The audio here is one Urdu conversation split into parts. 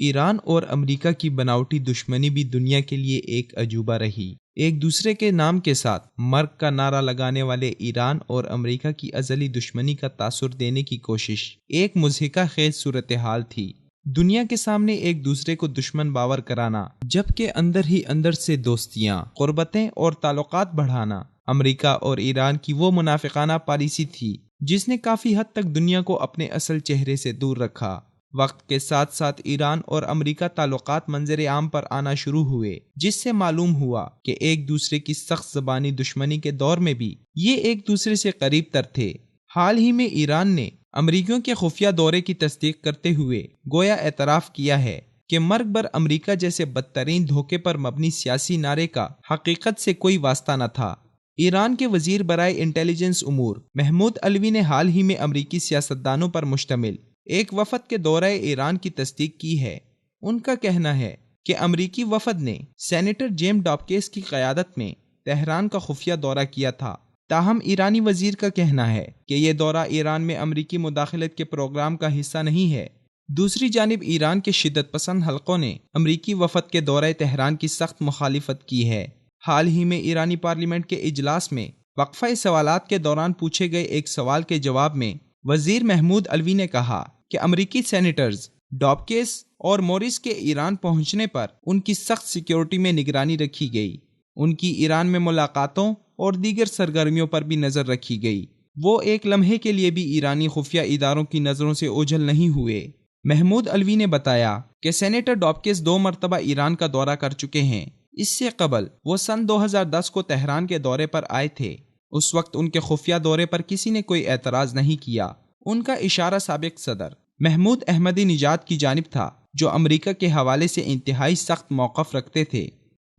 ایران اور امریکہ کی بناوٹی دشمنی بھی دنیا کے لیے ایک عجوبہ رہی۔ ایک دوسرے کے نام کے ساتھ مرگ کا نعرہ لگانے والے ایران اور امریکہ کی ازلی دشمنی کا تاثر دینے کی کوشش ایک مضحکہ خیز صورتحال تھی۔ دنیا کے سامنے ایک دوسرے کو دشمن باور کرانا، جبکہ اندر ہی اندر سے دوستیاں، قربتیں اور تعلقات بڑھانا امریکہ اور ایران کی وہ منافقانہ پالیسی تھی جس نے کافی حد تک دنیا کو اپنے اصل چہرے سے دور رکھا۔ وقت کے ساتھ ساتھ ایران اور امریکہ تعلقات منظر عام پر آنا شروع ہوئے، جس سے معلوم ہوا کہ ایک دوسرے کی سخت زبانی دشمنی کے دور میں بھی یہ ایک دوسرے سے قریب تر تھے۔ حال ہی میں ایران نے امریکیوں کے خفیہ دورے کی تصدیق کرتے ہوئے گویا اعتراف کیا ہے کہ مرگ بر امریکہ جیسے بدترین دھوکے پر مبنی سیاسی نعرے کا حقیقت سے کوئی واسطہ نہ تھا۔ ایران کے وزیر برائے انٹیلیجنس امور محمود علوی نے حال ہی میں امریکی سیاستدانوں پر مشتمل ایک وفد کے دورہ ایران کی تصدیق کی ہے۔ ان کا کہنا ہے کہ امریکی وفد نے سینیٹر جیم ڈابکیس کی قیادت میں تہران کا خفیہ دورہ کیا تھا، تاہم ایرانی وزیر کا کہنا ہے کہ یہ دورہ ایران میں امریکی مداخلت کے پروگرام کا حصہ نہیں ہے۔ دوسری جانب ایران کے شدت پسند حلقوں نے امریکی وفد کے دورہ تہران کی سخت مخالفت کی ہے۔ حال ہی میں ایرانی پارلیمنٹ کے اجلاس میں وقفہ سوالات کے دوران پوچھے گئے ایک سوال کے جواب میں وزیر محمود علوی نے کہا کہ امریکی سینیٹرز ڈابکیس اور موریس کے ایران پہنچنے پر ان کی سخت سیکیورٹی میں نگرانی رکھی گئی۔ ان کی ایران میں ملاقاتوں اور دیگر سرگرمیوں پر بھی نظر رکھی گئی۔ وہ ایک لمحے کے لیے بھی ایرانی خفیہ اداروں کی نظروں سے اوجھل نہیں ہوئے۔ محمود علوی نے بتایا کہ سینیٹر ڈابکیس 2 مرتبہ ایران کا دورہ کر چکے ہیں۔ اس سے قبل وہ سن 2010 کو تہران کے دورے پر آئے تھے۔ اس وقت ان کے خفیہ دورے پر کسی نے کوئی اعتراض نہیں کیا۔ ان کا اشارہ سابق صدر محمود احمدی نژاد کی جانب تھا، جو امریکہ کے حوالے سے انتہائی سخت موقف رکھتے تھے۔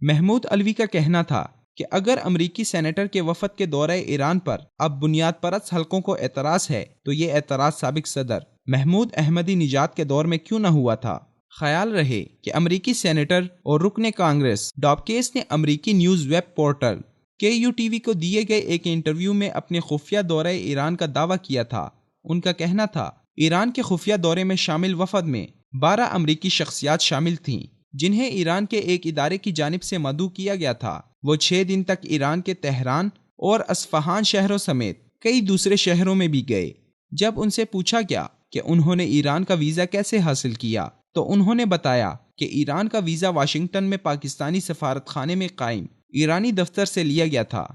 محمود علوی کا کہنا تھا کہ اگر امریکی سینیٹر کے وفد کے دورہ ایران پر اب بنیاد پرست حلقوں کو اعتراض ہے تو یہ اعتراض سابق صدر محمود احمدی نژاد کے دور میں کیوں نہ ہوا تھا۔ خیال رہے کہ امریکی سینیٹر اور رکن کانگریس ڈابکیس نے امریکی نیوز ویب پورٹل KUTV کو دیے گئے ایک انٹرویو میں اپنے خفیہ دورہ ایران کا دعویٰ کیا تھا۔ ان کا کہنا تھا ایران کے خفیہ دورے میں شامل وفد میں 12 امریکی شخصیات شامل تھیں، جنہیں ایران کے ایک ادارے کی جانب سے مدعو کیا گیا تھا۔ وہ 6 دن تک ایران کے تہران اور اصفہان شہروں سمیت کئی دوسرے شہروں میں بھی گئے۔ جب ان سے پوچھا گیا کہ انہوں نے ایران کا ویزا کیسے حاصل کیا تو انہوں نے بتایا کہ ایران کا ویزا واشنگٹن میں پاکستانی سفارت خانے میں قائم ایرانی دفتر سے لیا گیا تھا۔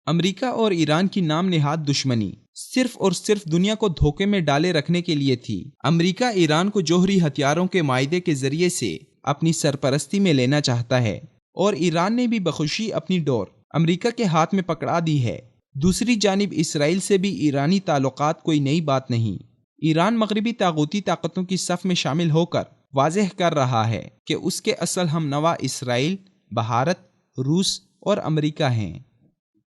امریکہ اور ایران کی نام نہاد دشمنی صرف اور صرف دنیا کو دھوکے میں ڈالے رکھنے کے لیے تھی۔ امریکہ ایران کو جوہری ہتھیاروں کے معاہدے کے ذریعے سے اپنی سرپرستی میں لینا چاہتا ہے، اور ایران نے بھی بخوشی اپنی ڈور امریکہ کے ہاتھ میں پکڑا دی ہے۔ دوسری جانب اسرائیل سے بھی ایرانی تعلقات کوئی نئی بات نہیں۔ ایران مغربی طاغوتی طاقتوں کی صف میں شامل ہو کر واضح کر رہا ہے کہ اس کے اصل ہم نوا اسرائیل، بھارت، روس اور امریکہ ہیں۔